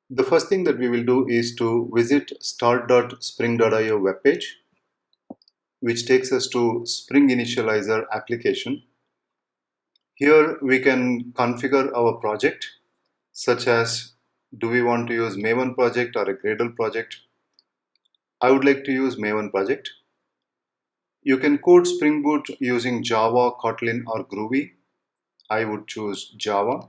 The first thing that we will do is to visit start.spring.io webpage, which takes us to Spring Initializer application. Here we can configure our project, such as do we want to use Maven project or a Gradle project. I would like to use Maven project. You can code Spring Boot using Java, Kotlin or Groovy. I would choose Java.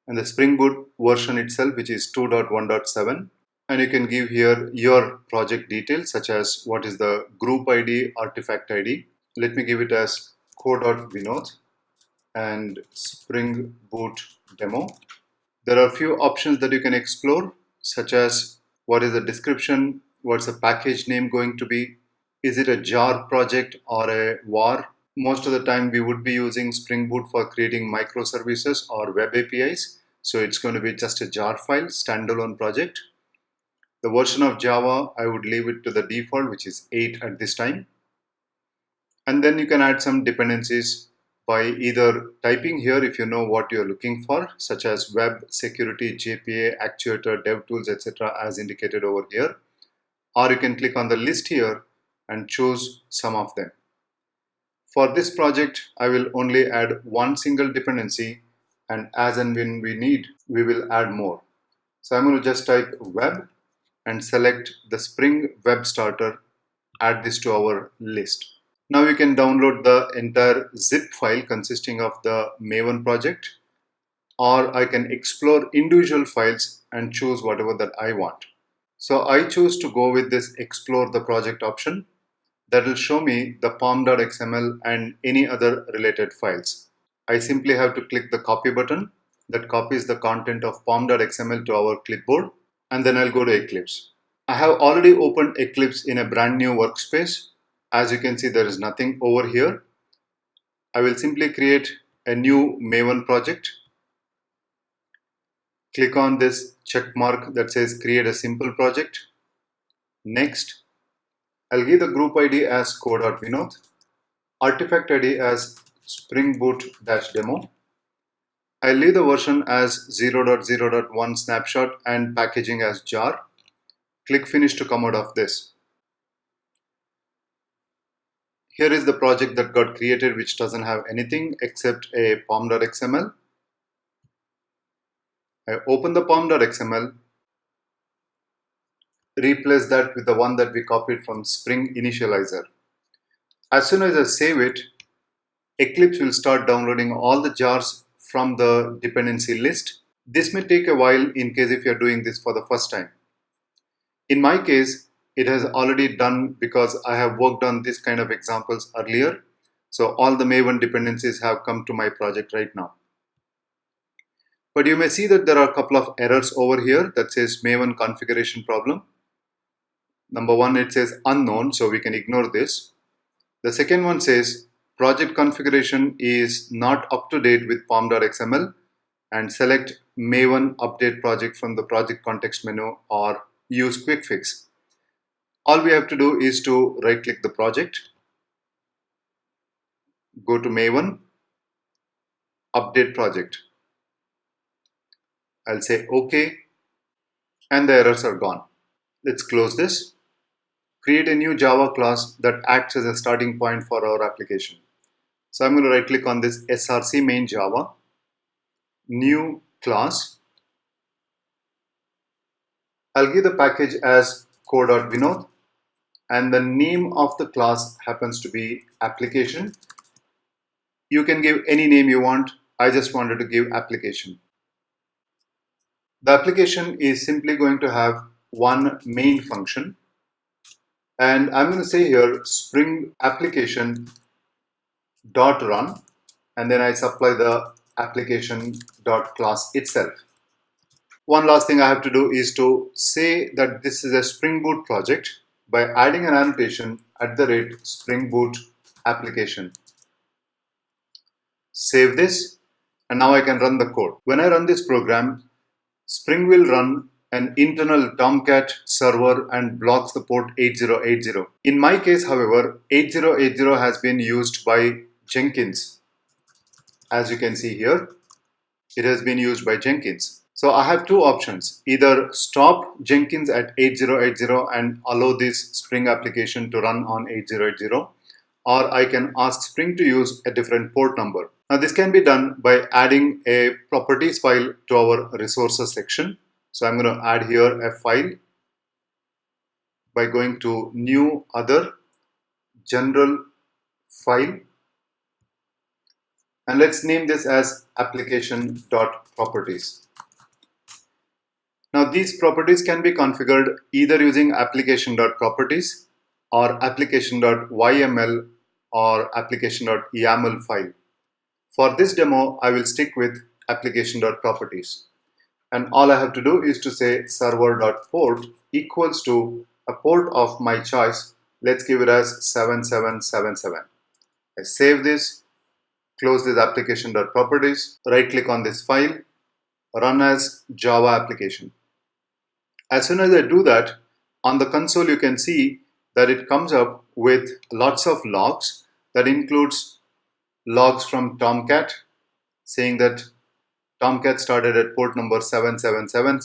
And the Spring Boot version itself, which is 2.1.7. And you can give here your project details, such as what is the group ID, artifact ID. Let me give it as co.vinod and Spring Boot demo. There are a few options that you can explore, such as what is the description, what's the package name going to be, is it a jar project or a var. Most of the time we would be using Spring Boot for creating microservices or web APIs, so it's going to be just a jar file, standalone project. The version of Java, I would leave it to the default, which is 8 at this time. And then you can add some dependencies by either typing here if you know what you're looking for, such as web, security, JPA, actuator, dev tools, etc. as indicated over here. Or you can click on the list here and choose some of them. For this project, I will only add one single dependency, and as and when we need, we will add more. So I'm going to just type web and select the Spring Web Starter, add this to our list. Now you can download the entire zip file consisting of the Maven project, or I can explore individual files and choose whatever that I want. So I choose to go with this explore the project option. That will show me the pom.xml and any other related files. I simply have to click the copy button that copies the content of pom.xml to our clipboard, and then I'll go to Eclipse. I have already opened Eclipse in a brand new workspace. As you can see, there is nothing over here. I will simply create a new Maven project. Click on this check mark that says create a simple project. Next, I'll give the group ID as co.vinod, artifact ID as Spring Boot-demo. I'll leave the version as 0.0.1 snapshot and packaging as jar. Click finish to come out of this. Here is the project that got created, which doesn't have anything except a pom.xml. I open the pom.xml, replace that with the one that we copied from Spring Initializer. As soon as I save it, Eclipse will start downloading all the jars from the dependency list. This may take a while in case if you're doing this for the first time. In my case, it has already done because I have worked on this kind of examples earlier. So all the Maven dependencies have come to my project right now. But you may see that there are a couple of errors over here that says Maven configuration problem. Number one, it says unknown, so we can ignore this. The second one says project configuration is not up to date with pom.xml, and select Maven update project from the project context menu or use quick fix. All we have to do is to right click the project, go to Maven, update project. I'll say OK, and the errors are gone. Let's close this. Create a new Java class that acts as a starting point for our application. So I'm going to right click on this src main Java, new class. I'll give the package as co.vinod, and the name of the class happens to be application. You can give any name you want. I just wanted to give application. The application is simply going to have one main function, and I'm going to say here Spring application dot run, and then I supply the application dot class itself. One last thing I have to do is to say that this is a Spring Boot project by adding an annotation @ Spring Boot application. Save this, and now I can run the code. When I run this program, Spring will run an internal Tomcat server and blocks the port 8080. In my case, however, 8080 has been used by Jenkins. As you can see here, it has been used by Jenkins. So I have two options, either stop Jenkins at 8080 and allow this Spring application to run on 8080, or I can ask Spring to use a different port number. Now this can be done by adding a properties file to our resources section. So I'm going to add here a file by going to new other general file, and let's name this as application.properties. Now these properties can be configured either using application.properties or application.yml or application.yaml file. For this demo, I will stick with application.properties. And all I have to do is to say server.port equals to a port of my choice. Let's give it as 7777. I save this, close this application.properties, right click on this file, run as Java application. As soon as I do that, on the console you can see that it comes up with lots of logs. That includes logs from Tomcat saying that Tomcat started at port number 777,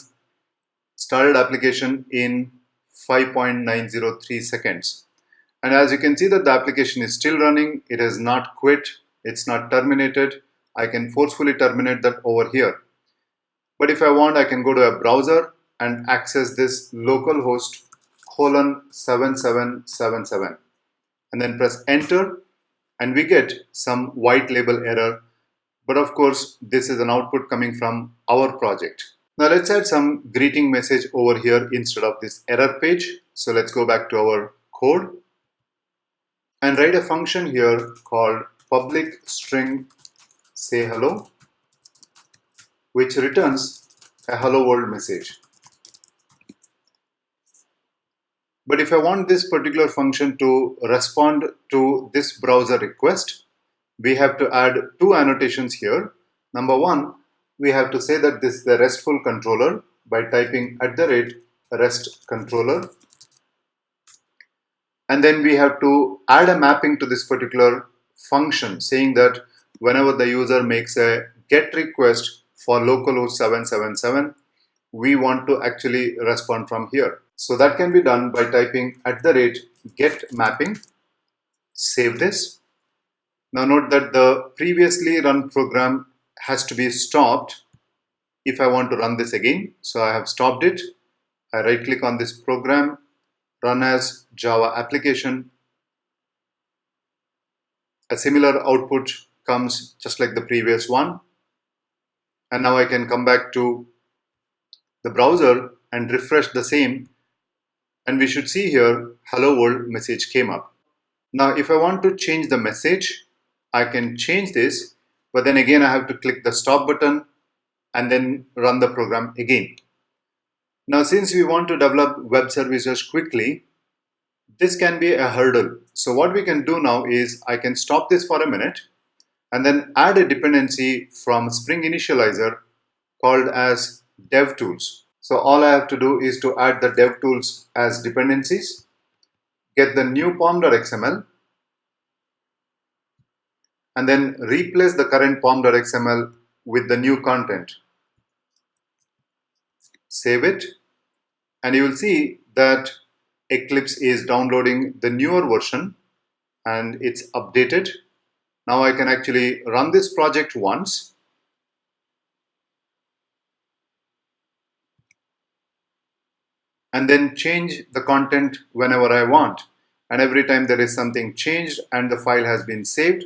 started application in 5.903 seconds. And as you can see that the application is still running, it has not quit, it's not terminated. I can forcefully terminate that over here. But if I want, I can go to a browser and access this localhost :7777 and then press enter, and we get some white label error. But of course, this is an output coming from our project. Now let's add some greeting message over here instead of this error page. So let's go back to our code and write a function here called public string say hello, which returns a hello world message. But if I want this particular function to respond to this browser request, we have to add two annotations here. Number one, we have to say that this is the RESTful controller by typing @REST controller. And then we have to add a mapping to this particular function saying that whenever the user makes a GET request for localhost 777, we want to actually respond from here. So that can be done by typing @get mapping. Save this. Now note that the previously run program has to be stopped if I want to run this again. So I have stopped it. I right click on this program, run as Java application. A similar output comes just like the previous one. And now I can come back to the browser and refresh the same, and we should see here hello world message came up. Now if I want to change the message, I can change this, but then again I have to click the stop button and then run the program again. Now since we want to develop web services quickly, this can be a hurdle. So what we can do now is I can stop this for a minute and then add a dependency from Spring Initializer called as DevTools. So all I have to do is to add the DevTools as dependencies, get the new pom.xml, and then replace the current pom.xml with the new content. Save it, and you will see that Eclipse is downloading the newer version and it's updated. Now I can actually run this project once. And then change the content whenever I want. And every time there is something changed and the file has been saved,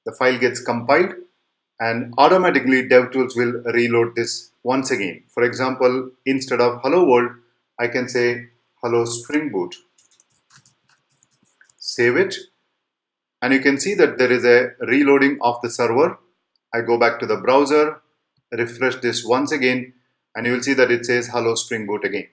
the file gets compiled and automatically DevTools will reload this once again. For example, instead of hello world, I can say hello Spring Boot. Save it. And you can see that there is a reloading of the server. I go back to the browser, refresh this once again, and you will see that it says hello Spring Boot again.